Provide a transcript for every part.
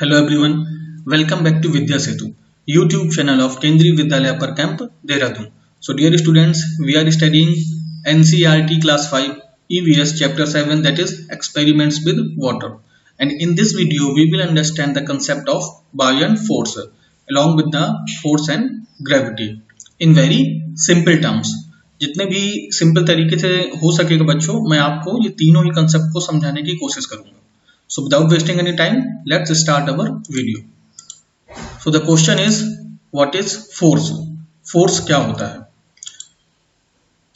Hello everyone, welcome back to Vidya Setu, YouTube channel of Kendriya Vidyalaya Upper Camp, Dehradun. So dear students, we are studying NCERT Class 5 EVS Chapter 7, that is Experiments with Water. And in this video, we will understand the concept of buoyant force along with the force and gravity in very simple terms. जितने भी simple तरीके से हो सकेगा बच्चों, मैं आपको ये तीनों ही कंसेप्ट को समझाने की कोशिश करूंगा. So without wasting any time, let's start our video. So the question is, what is force? Force क्या होता है?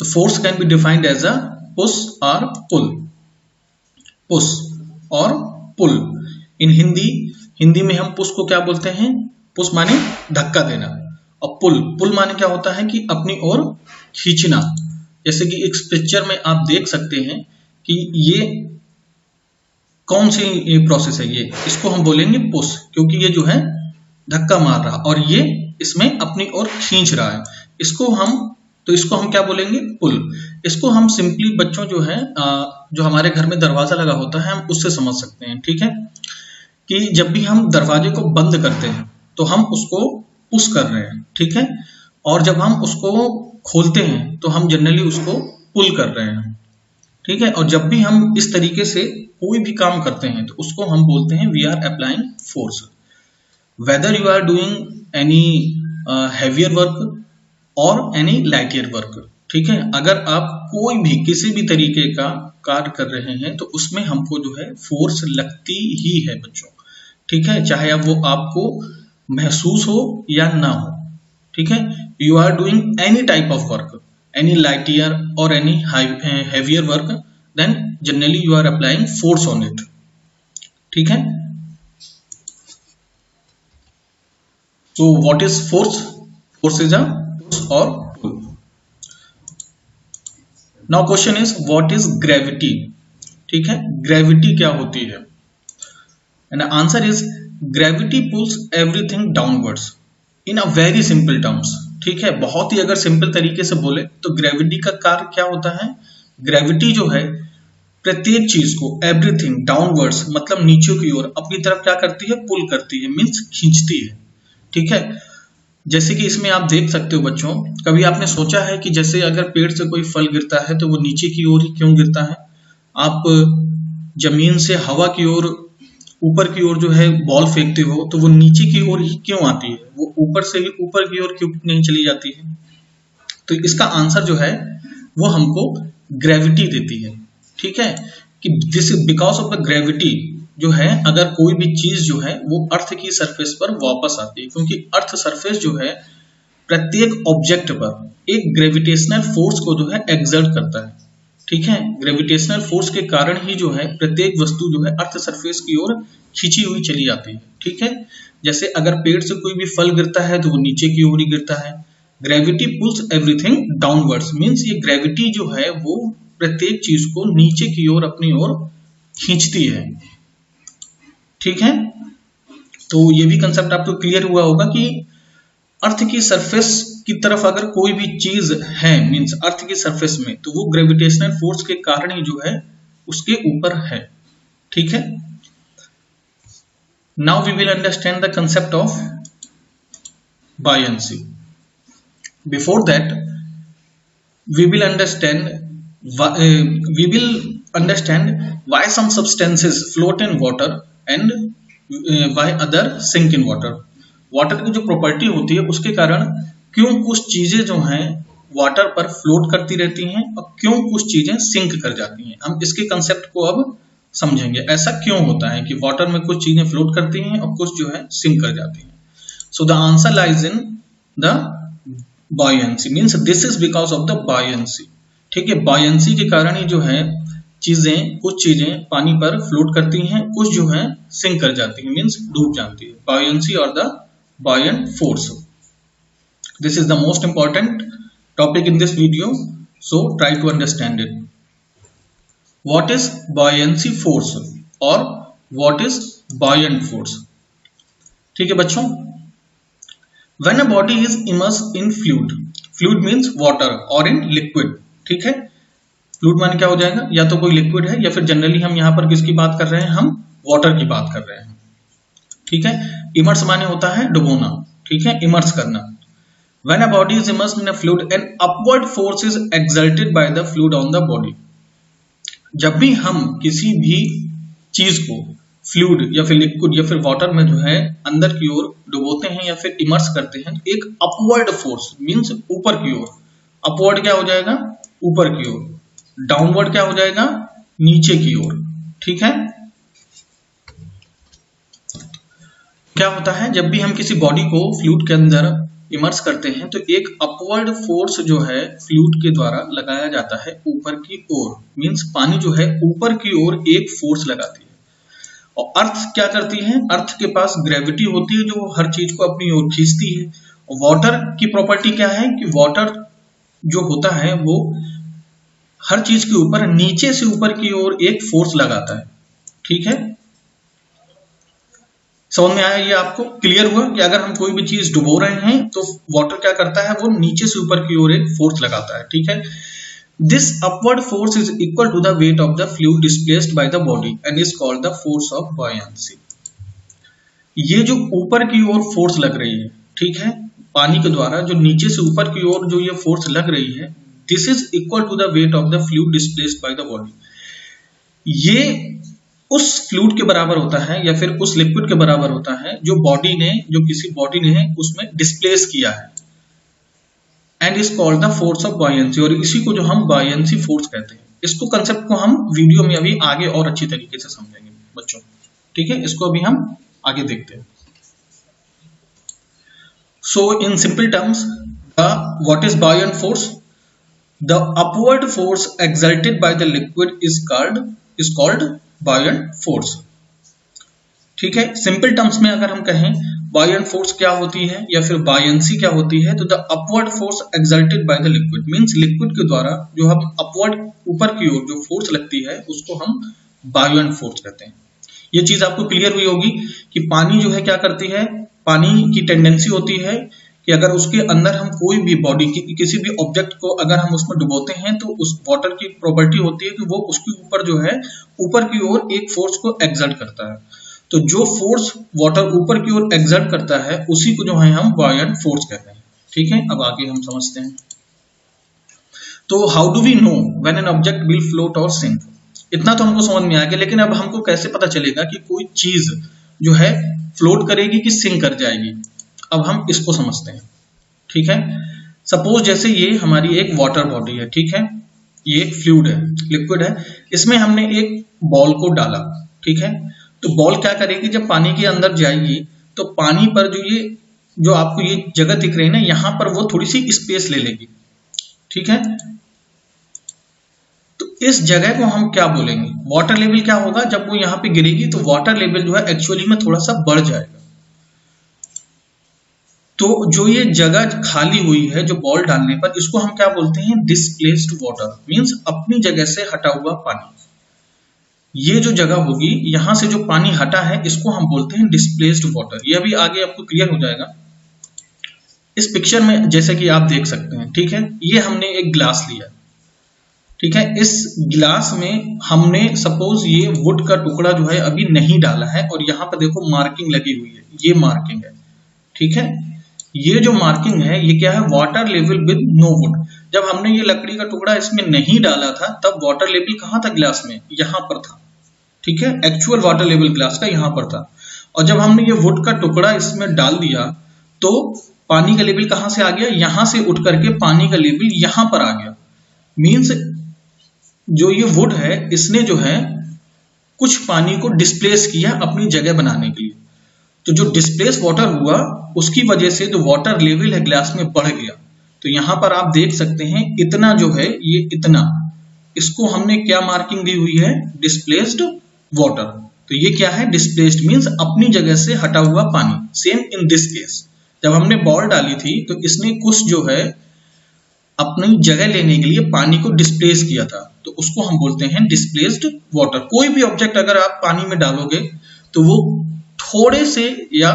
The force can be defined as a push or pull. Push or pull. In Hindi में हम push को क्या बोलते हैं? Push माने धक्का देना. और pull माने क्या होता है कि अपनी ओर खींचना. जैसे कि एक पिक्चर में आप देख सकते हैं कि ये कौन सी प्रोसेस है, ये इसको हम बोलेंगे पुश, क्योंकि ये जो है धक्का मार रहा और ये इसमें अपनी ओर खींच रहा है. इसको हम क्या बोलेंगे? पुल. इसको हम सिंपली बच्चों जो है जो हमारे घर में दरवाजा लगा होता है, हम उससे समझ सकते हैं. ठीक है, कि जब भी हम दरवाजे को बंद करते हैं तो हम उसको पुश कर रहे हैं. ठीक है, और जब हम उसको खोलते हैं तो हम जनरली उसको पुल कर रहे हैं. ठीक है, और जब भी हम इस तरीके से कोई भी काम करते हैं तो उसको हम बोलते हैं we are applying force. Whether you are doing any heavier work or any lighter work. ठीक है, अगर आप कोई भी किसी भी तरीके का कार्य कर रहे हैं तो उसमें हमको जो है फोर्स लगती ही है बच्चों. ठीक है, चाहे अब वो आपको महसूस हो या ना हो. ठीक है, you are doing any type of work, any lighter or any heavier work, then generally you are applying force on it. ठीक है, so what is force? Force is a push or pull. Now question is, what is gravity? ठीक है, gravity क्या होती है? and the answer is gravity pulls everything downwards in a very simple terms. ठीक है, बहुत ही अगर सिंपल तरीके से बोले तो ग्रेविटी का कार्य क्या होता है? ग्रेविटी जो है प्रत्येक चीज को, एवरीथिंग डाउनवर्ड्स मतलब नीचे की ओर अपनी तरफ क्या करती है? पुल करती है, मींस खींचती है. ठीक है, जैसे कि इसमें आप देख सकते हो बच्चों, कभी आपने सोचा है कि जैसे अगर पेड़ से कोई फल गिरता है तो वो नीचे की ओर ही क्यों गिरता है? आप जमीन से हवा की ओर, ऊपर की ओर जो है बॉल फेंकते हो तो वो नीचे की ओर ही क्यों आती है? वो ऊपर से ही ऊपर की ओर क्यों नहीं चली जाती है? तो इसका आंसर जो है वो हमको ग्रेविटी देती है. ठीक है, कि this is because of the gravity जो है, अगर कोई भी चीज जो है वो अर्थ की सरफेस पर वापस आती है, क्योंकि अर्थ सरफेस जो है प्रत्येक ऑब्जेक्ट पर एक ग्रेविटेशनल फोर्स को जो है एक्सर्ट करता है. ठीक है, ग्रेविटेशनल फोर्स के कारण ही जो है प्रत्येक वस्तु जो है अर्थ सरफेस की ओर खींची हुई चली जाती है. ठीक है, जैसे अगर पेड़ से कोई भी फल गिरता है तो वो नीचे की ओर ही गिरता है. Gravity pulls everything downwards, means ये ग्रेविटी जो है वो प्रत्येक चीज को नीचे की ओर अपनी ओर खींचती है. ठीक है, तो ये भी कंसेप्ट आपको क्लियर हुआ होगा कि अर्थ की सरफेस की तरफ अगर कोई भी चीज है, मींस अर्थ की सरफेस में, तो वो ग्रेविटेशनल फोर्स के कारण ही जो है उसके ऊपर है. ठीक है, now we will understand the concept of buoyancy. Before that, we will understand why some substances float in water and why other sink in water. Water की जो प्रॉपर्टी होती है उसके कारण क्यों कुछ चीजें जो हैं वाटर पर फ्लोट करती रहती हैं और क्यों कुछ चीजें सिंक कर जाती हैं. हम इसके कंसेप्ट को अब समझेंगे. ऐसा क्यों होता है कि वाटर में कुछ चीजें फ्लोट करती हैं और कुछ जो है सिंक कर जाती हैं. So the answer lies in the buoyancy, means this is because of the buoyancy. ठीक है, buoyancy के कारण ही जो है कुछ चीजें पानी पर फ्लोट करती हैं, कुछ जो है सिंक कर जाती हैं, मींस डूब जाती है. buoyancy और the buoyant force. This is the most important topic in this video, so try to understand it. What is buoyancy force or what is buoyant force? ठीक है बच्चों, when a body is immersed in fluid means water or in liquid. ठीक है, fluid माने क्या हो जाएगा? या तो कोई लिक्विड है या फिर जनरली हम यहाँ पर किसकी बात कर रहे हैं? हम वाटर की बात कर रहे हैं. ठीक है। इमर्स माने होता है डुबोना, ठीक है, इमर्स करना। When a body is immersed in a fluid, an upward force is exerted by the fluid on the body. जब भी हम किसी भी चीज को फ्लूइड या फिर लिक्विड या फिर वाटर में जो है अंदर की ओर डुबोते हैं या फिर इमर्स करते हैं, एक अपवर्ड फोर्स मींस ऊपर की ओर, अपवर्ड क्या हो जाएगा ऊपर की ओर, डाउनवर्ड क्या हो जाएगा नीचे की ओर, ठीक है। क्या होता है जब भी हम किसी बॉडी को फ्लूइड के अंदर इमर्स करते हैं तो एक अपवर्ड फोर्स जो है फ्लूइड के द्वारा लगाया जाता है ऊपर की ओर, मींस पानी जो है ऊपर की ओर एक फोर्स लगाती है। और अर्थ क्या करती है, अर्थ के पास ग्रेविटी होती है जो हर चीज को अपनी ओर खींचती है। वाटर की प्रॉपर्टी क्या है कि वाटर जो होता है वो हर चीज के ऊपर नीचे से ऊपर की ओर एक फोर्स लगाता है, ठीक है। समझ में आया ये आपको, क्लियर हुआ कि अगर हम कोई भी चीज डुबो रहे हैं तो वाटर क्या करता है, वो नीचे से ऊपर की ओर एक फोर्स लगाता है, ठीक है। This upward force is equal to the weight of the fluid displaced by the body and is called the force of buoyancy. ये जो ऊपर की ओर फोर्स लग रही है, ठीक है, पानी के द्वारा जो नीचे से ऊपर की ओर जो ये फोर्स लग रही है, this is equal to the weight of the fluid displaced by the body. ये उस फ्लूइड के बराबर होता है या फिर उस लिक्विड के बराबर होता है जो किसी बॉडी ने उसमें डिस्प्लेस किया है, and is called the force of buoyancy. और इसी को जो हम बॉयंसी फोर्स कहते हैं। इसको कंसेप्ट को हम वीडियो में अभी आगे और अच्छी तरीके से समझेंगे बच्चों, ठीक है। इसको अभी हम आगे देखते हैं। So in simple terms, what is buoyant force? The upward force exerted by the liquid is called buoyant force, ठीक है। सिंपल टर्म्स में अगर हम कहें बॉयंट फोर्स क्या होती है या फिर बॉयंसी क्या होती है, तो the upward force exerted by the liquid means liquid के द्वारा जो हम अपवर्ड ऊपर की ओर जो फोर्स लगती है उसको हम बॉयंट फोर्स कहते हैं। ये चीज आपको क्लियर हुई होगी कि पानी जो है क्या करती है, पानी की टेंडेंसी होती है कि अगर उसके अंदर हम कोई भी बॉडी किसी भी ऑब्जेक्ट को अगर हम उसमें डुबोते हैं तो उस वाटर की प्रॉपर्टी होती है कि वो उसके ऊपर जो है ऊपर की ओर एक फोर्स को एक्सर्ट करता है। तो जो फोर्स वाटर ऊपर की ओर एक्सर्ट करता है उसी को जो है हम बॉयंट फोर्स कहते हैं, ठीक है। अब आगे हम समझते हैं। तो how do we know when an object will float or sink? इतना तो हमको समझ में आ गया, लेकिन अब हमको कैसे पता चलेगा कि कोई चीज जो है फ्लोट करेगी कि सिंक कर जाएगी? अब हम इसको समझते हैं, ठीक है। सपोज जैसे ये हमारी एक वाटर बॉडी है, ठीक है, ये एक फ्लूइड है, लिक्विड है, इसमें हमने एक बॉल को डाला, ठीक है। तो बॉल क्या करेगी, जब पानी के अंदर जाएगी तो पानी पर जो आपको ये जगह दिख रही है ना, यहां पर वो थोड़ी सी स्पेस ले लेगी, ठीक है। तो इस जगह को हम क्या बोलेंगे? वाटर लेवल क्या होगा, जब वो यहाँ पे गिरेगी तो वाटर लेवल जो है एक्चुअली में थोड़ा सा बढ़ जाएगा। तो जो ये जगह खाली हुई है जो बॉल डालने पर, इसको हम क्या बोलते हैं? डिस्प्लेस्ड वाटर, मींस अपनी जगह से हटा हुआ पानी। ये जो जगह होगी यहां से जो पानी हटा है इसको हम बोलते हैं डिस्प्लेस्ड वाटर। ये अभी आगे आपको क्लियर हो जाएगा। इस पिक्चर में जैसे कि आप देख सकते हैं, ठीक है, ये हमने एक ग्लास लिया, ठीक है। इस गिलास में हमने सपोज ये वुड का टुकड़ा जो है अभी नहीं डाला है और यहाँ पर देखो मार्किंग लगी हुई है, ये मार्किंग है, ठीक है। ये जो मार्किंग है ये क्या है? Water level with no wood. जब हमने ये लकड़ी का टुकड़ा इसमें नहीं डाला था तब वाटर लेवल कहाँ था गिलास में? यहाँ पर था, ठीक है। एक्चुअल वाटर लेवल ग्लास का यहाँ पर था। और जब हमने ये वुड का टुकड़ा इसमें डाल दिया तो पानी का लेवल कहाँ से आ गया? यहाँ से उठ करके पानी का लेवल यहाँ पर आ गया। मीन्स जो ये वुड है इसने जो है कुछ पानी को डिस्प्लेस किया अपनी जगह बनाने के लिए। तो जो डिस्प्लेस वाटर हुआ उसकी वजह से जो वाटर लेवल है ग्लास में बढ़ गया। तो यहां पर आप देख सकते हैं इतना जो है ये इतना, इसको हमने क्या मार्किंग दी हुई है? Displaced water. तो ये क्या है? डिस्प्लेस्ड मींस अपनी जगह से हटा हुआ पानी। सेम इन दिस केस, जब हमने बॉल डाली थी तो इसने कुछ जो है अपनी जगह लेने के लिए पानी को डिस्प्लेस किया था, तो उसको हम बोलते हैं डिस्प्लेस्ड वाटर। कोई भी ऑब्जेक्ट अगर आप पानी में डालोगे तो वो थोड़े से या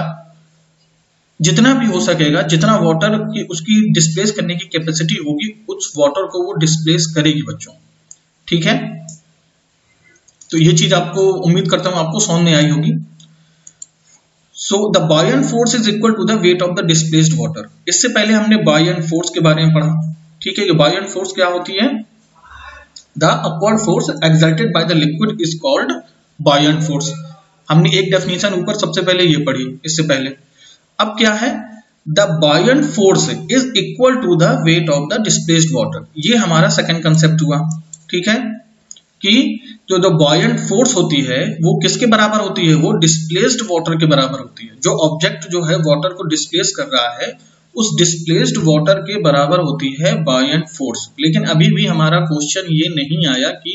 जितना भी हो सकेगा, जितना वाटर की उसकी डिस्प्लेस करने की कैपेसिटी होगी उस वाटर को वो डिस्प्लेस करेगी बच्चों, ठीक है। तो ये चीज आपको उम्मीद करता हूं आपको समझ में आई होगी। So the buoyant force is equal to the weight of the displaced water. इससे पहले हमने buoyant फोर्स के बारे में पढ़ा, ठीक है। ये buoyant फोर्स क्या होती है? The upward force exerted by the liquid is called buoyant force. हमने एक डेफिनेशन ऊपर सबसे पहले ये पढ़ी इससे पहले। अब क्या है? The buoyant force is equal to the weight of the displaced water. ये हमारा सेकंड कंसेप्ट हुआ, ठीक है, कि जो buoyant फोर्स होती है वो किसके बराबर होती है? वो डिस्प्लेस्ड वाटर के बराबर होती है। जो ऑब्जेक्ट जो है वाटर को डिस्प्लेस कर रहा है उस डिस्प्लेस्ड वाटर के बराबर होती है buoyant फोर्स। लेकिन अभी भी हमारा क्वेश्चन ये नहीं आया कि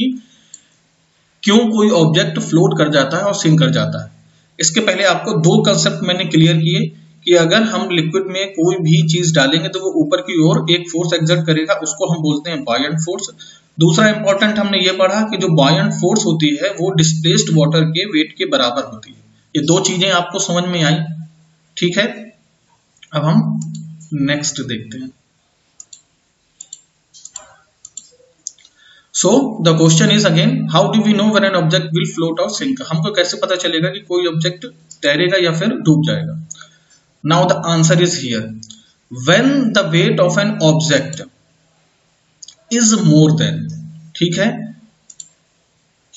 क्यों कोई ऑब्जेक्ट फ्लोट कर जाता है और सिंक कर जाता है। इसके पहले आपको दो कंसेप्ट मैंने क्लियर किए कि अगर हम लिक्विड में कोई भी चीज डालेंगे तो वो ऊपर की ओर एक फोर्स एक्सर्ट करेगा, उसको हम बोलते हैं buoyant फोर्स। दूसरा इंपॉर्टेंट हमने ये पढ़ा कि जो buoyant फोर्स होती है वो डिस्प्लेस्ड वाटर के वेट के बराबर होती है। ये दो चीजें आपको समझ में आई, ठीक है। अब हम नेक्स्ट देखते हैं। So the question is again, how do we know when an object will float or sink? हमको कैसे पता चलेगा कि कोई ऑब्जेक्ट तैरेगा या फिर डूब जाएगा? Now the answer is here, when the weight of an object is more than, ठीक है,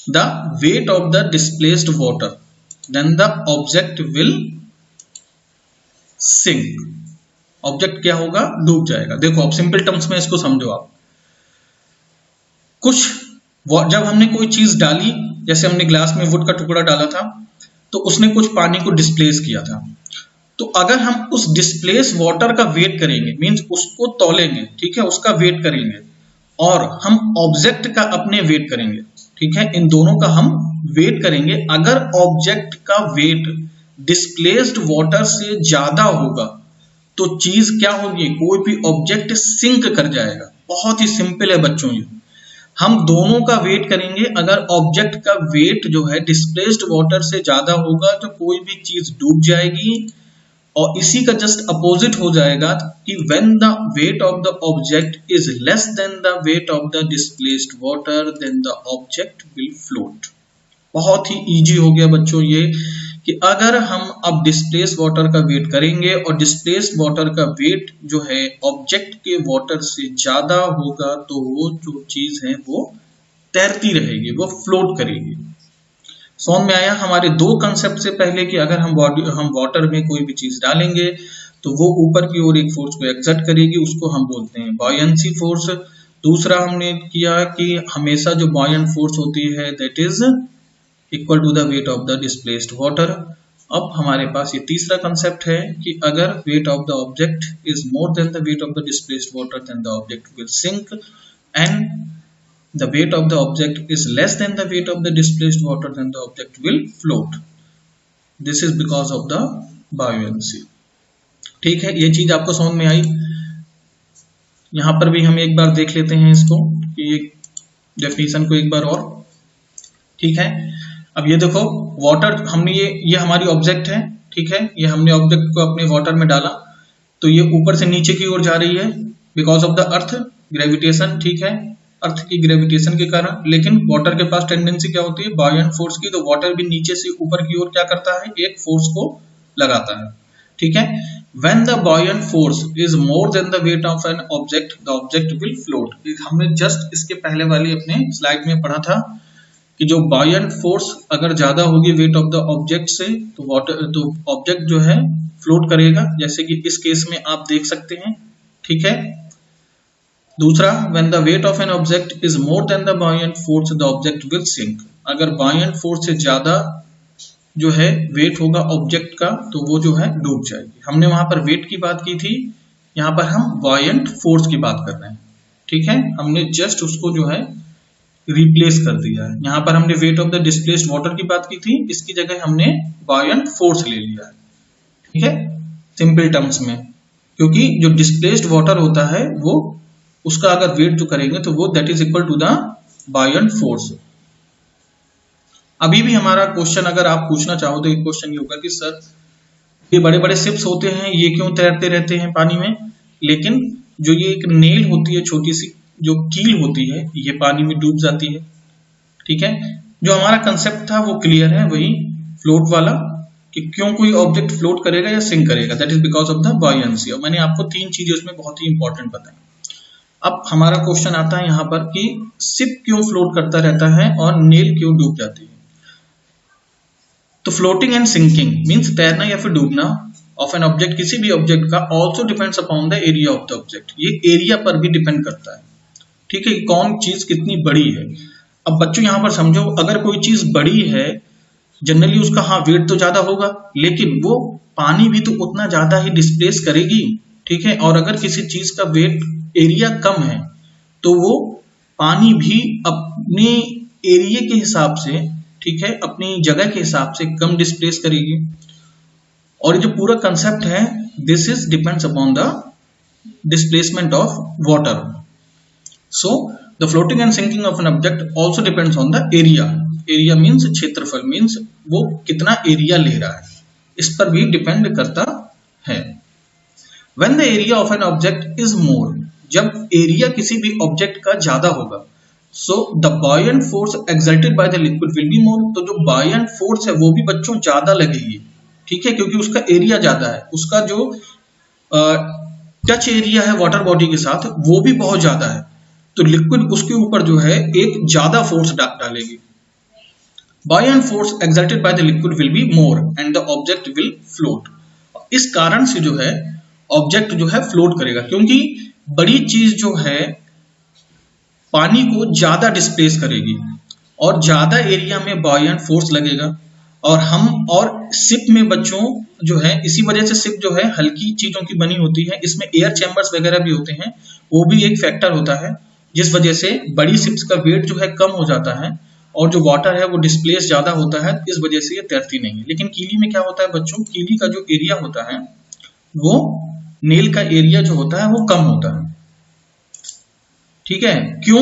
the weight of the displaced water, then the object will sink। Object क्या होगा? डूब जाएगा। देखो अब सिंपल टर्म्स में इसको समझो आप। कुछ जब हमने कोई चीज डाली, जैसे हमने ग्लास में वुड का टुकड़ा डाला था तो उसने कुछ पानी को डिस्प्लेस किया था, तो अगर हम उस डिस्प्लेस वाटर का वेट करेंगे, मींस उसको तौलेंगे, ठीक है, उसका वेट करेंगे, और हम ऑब्जेक्ट का अपने वेट करेंगे, ठीक है, इन दोनों का हम वेट करेंगे। अगर ऑब्जेक्ट का वेट डिस्प्लेस्ड वाटर से ज्यादा होगा तो चीज क्या होगी? कोई भी ऑब्जेक्ट सिंक कर जाएगा। बहुत ही सिंपल है बच्चों ये। हम दोनों का वेट करेंगे। अगर ऑब्जेक्ट का वेट जो है डिस्प्लेस्ड वाटर से ज्यादा होगा तो कोई भी चीज डूब जाएगी, और इसी का जस्ट अपोजिट हो जाएगा कि when the weight of the object is less than the weight of the displaced water then the object will float। बहुत ही इजी हो गया बच्चों ये कि अगर हम अब डिस्प्लेस वाटर का वेट करेंगे और डिस्प्लेस वाटर का वेट जो है ऑब्जेक्ट के वाटर से ज्यादा होगा तो वो जो चीज है वो तैरती रहेगी, वो फ्लोट करेगी। समझ में आया हमारे दो कंसेप्ट से पहले कि अगर हम वाटर में कोई भी चीज डालेंगे तो वो ऊपर की ओर एक फोर्स को एक्सर्ट करेगी, उसको हम बोलते हैं buoyancy फोर्स। दूसरा हमने किया कि हमेशा जो buoyant फोर्स होती है that is equal to the weight of the displaced water. अब हमारे पास ये तीसरा कंसेप्ट है कि अगर weight of the object is more than the weight of the displaced water then the object will sink, and the weight of the object is less than the weight of the displaced water then the object will float। this is because of the buoyancy। ठीक है, ये चीज आपको समझ में आई। यहां पर भी हम एक बार देख लेते हैं इसको, ये डेफिनेशन को एक बार और, ठीक है। अब ये देखो वाटर हमने ये हमारी ऑब्जेक्ट है, ठीक है, ये हमने ऑब्जेक्ट को अपने वाटर में डाला तो ये ऊपर से नीचे की ओर जा रही है because of the earth gravitation, ठीक है, अर्थ की ग्रेविटेशन के कारण। लेकिन वाटर के पास टेंडेंसी क्या होती है? buoyant फोर्स की। तो वाटर भी नीचे से ऊपर की ओर क्या करता है? एक फोर्स को लगाता है, ठीक है। when the buoyant force is more than the weight of an object the object will float। हमने जस्ट इसके पहले वाली अपने स्लाइड में पढ़ा था कि जो buoyant फोर्स अगर ज्यादा होगी वेट ऑफ द ऑब्जेक्ट से तो ऑब्जेक्ट जो है फ्लोट करेगा, जैसे कि इस केस में आप देख सकते हैं, ठीक है। दूसरा, when the weight of an object is more than the buoyant force the object will sink। अगर buoyant force से ज्यादा जो है वेट होगा ऑब्जेक्ट का तो वो जो है डूब जाएगी। हमने वहां पर वेट की बात की थी, यहाँ पर हम buoyant force की बात कर रहे हैं, ठीक है। हमने जस्ट उसको जो है रिप्लेस कर दिया है। यहाँ पर हमने wait of the displaced water की बात की थी, इसकी जगह हमने buoyant force ले लिया है, ठीक है, सिंपल टर्म्स में। क्योंकि जो डिस्प्लेस्ड वाटर होता है वो उसका अगर वेट जो करेंगे तो वो that is equal to the buoyant force. अभी भी हमारा क्वेश्चन अगर आप पूछना चाहो तो एक क्वेश्चन ये होगा कि सर ये बड़े बड़े शिप्स होते हैं, ये क्यों तैरते रहते हैं पानी में, लेकिन जो ये एक नेल होती है, छोटी सी जो कील होती है, ये पानी में डूब जाती है, ठीक है। जो हमारा कंसेप्ट था वो क्लियर है, वही फ्लोट वाला, कि क्यों कोई ऑब्जेक्ट फ्लोट करेगा या सिंक करेगा, that is because of the buoyancy. और मैंने आपको 3 चीजें उसमें बहुत ही इंपॉर्टेंट बताई। अब हमारा क्वेश्चन आता है यहाँ पर कि शिप क्यों फ्लोट करता रहता है और नेल क्यों डूब जाती है। तो फ्लोटिंग एंड सिंकिंग मीन्स तैरना या फिर डूबना ऑफ एन ऑब्जेक्ट, किसी भी ऑब्जेक्ट का, also depends upon the area of the object, ये एरिया पर भी डिपेंड करता है। ठीक है, कौन चीज कितनी बड़ी है। अब बच्चों यहाँ पर समझो, अगर कोई चीज बड़ी है जनरली उसका हाँ वेट तो ज्यादा होगा, लेकिन वो पानी भी तो उतना ज्यादा ही डिस्प्लेस करेगी। ठीक है, और अगर किसी चीज का वेट एरिया कम है तो वो पानी भी अपने एरिया के हिसाब से, ठीक है, अपनी जगह के हिसाब से कम डिस्प्लेस करेगी। और ये जो पूरा कंसेप्ट है, this is depends upon the displacement of water. So the floating and sinking of an object also depends on the area. Area means क्षेत्रफल, मीन्स वो कितना एरिया ले रहा है, इस पर भी डिपेंड करता है। When the area of an object is more, जब एरिया किसी भी ऑब्जेक्ट का ज्यादा होगा, so the buoyant force exerted by the liquid will be more, तो जो buoyant force है वो भी बच्चों ज्यादा लगेगी। ठीक है, क्योंकि उसका एरिया ज्यादा है, उसका जो टच एरिया है वाटर बॉडी के साथ वो भी बहुत ज्यादा है, तो लिक्विड उसके ऊपर जो है एक ज्यादा फोर्स डालेगी। buoyant force exerted by the liquid will be more and the object will float। इस कारण से जो है ऑब्जेक्ट जो है फ्लोट करेगा, क्योंकि बड़ी चीज जो है पानी को ज्यादा डिस्प्लेस करेगी और ज्यादा एरिया में बॉयंट फोर्स लगेगा। और शिप में बच्चों जो है, इसी वजह से शिप जो है हल्की चीजों की बनी होती है, इसमें एयर चैम्बर्स वगैरह भी होते हैं, वो भी एक फैक्टर होता है जिस वजह से बड़ी शिप्स का वेट जो है कम हो जाता है और जो वाटर है वो डिस्प्लेस ज्यादा होता है, इस वजह से ये तैरती नहीं है। लेकिन कीली में क्या होता है बच्चों, कीली का जो एरिया होता है वो नेल का एरिया जो होता है वो कम होता है। ठीक है, क्यों?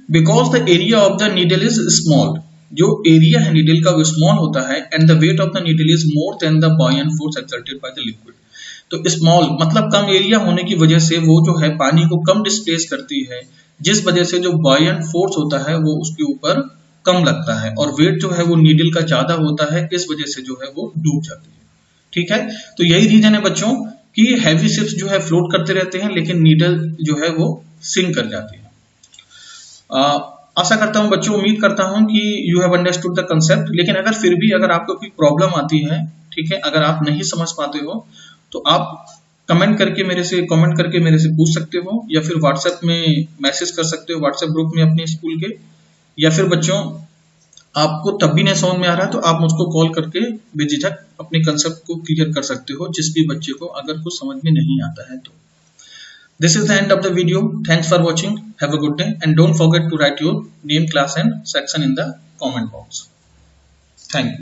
Because the area of the needle is small, जो एरिया है नीडल का वो स्मॉल होता है, and the weight of the needle is more than the buoyant force exerted by the liquid. तो स्मॉल मतलब कम एरिया होने की वजह से वो जो है पानी को कम डिस्प्लेस करती है, जिस वजह से जो बॉयंट फोर्स होता है वो उसके ऊपर कम लगता है, और वेट जो है वो नीडल का ज्यादा होता है, इस वजह से जो है वो डूब जाती है। ठीक है, तो यही रीजन है बच्चों कि हैवी शिप्स जो है फ्लोट करते रहते हैं, लेकिन नीडल जो है वो सिंक कर जाती है। आशा करता हूं बच्चों, उम्मीद करता हूं कि you have understood the concept. लेकिन अगर फिर भी अगर आपको कोई प्रॉब्लम आती है, ठीक है, अगर आप नहीं समझ पाते हो तो आप कमेंट करके मेरे से पूछ सकते हो, या फिर व्हाट्सएप में मैसेज कर सकते हो, व्हाट्सएप ग्रुप में अपने स्कूल के। या फिर बच्चों आपको तब भी नहीं समझ में आ रहा है तो आप मुझको कॉल करके बेझिझक अपने कंसेप्ट को क्लियर कर सकते हो, जिस भी बच्चे को अगर कुछ समझ में नहीं आता है तो। This is the end of the video. Thanks for watching. Have a good day and don't forget to write your name, class and section in the comment box. Thank you.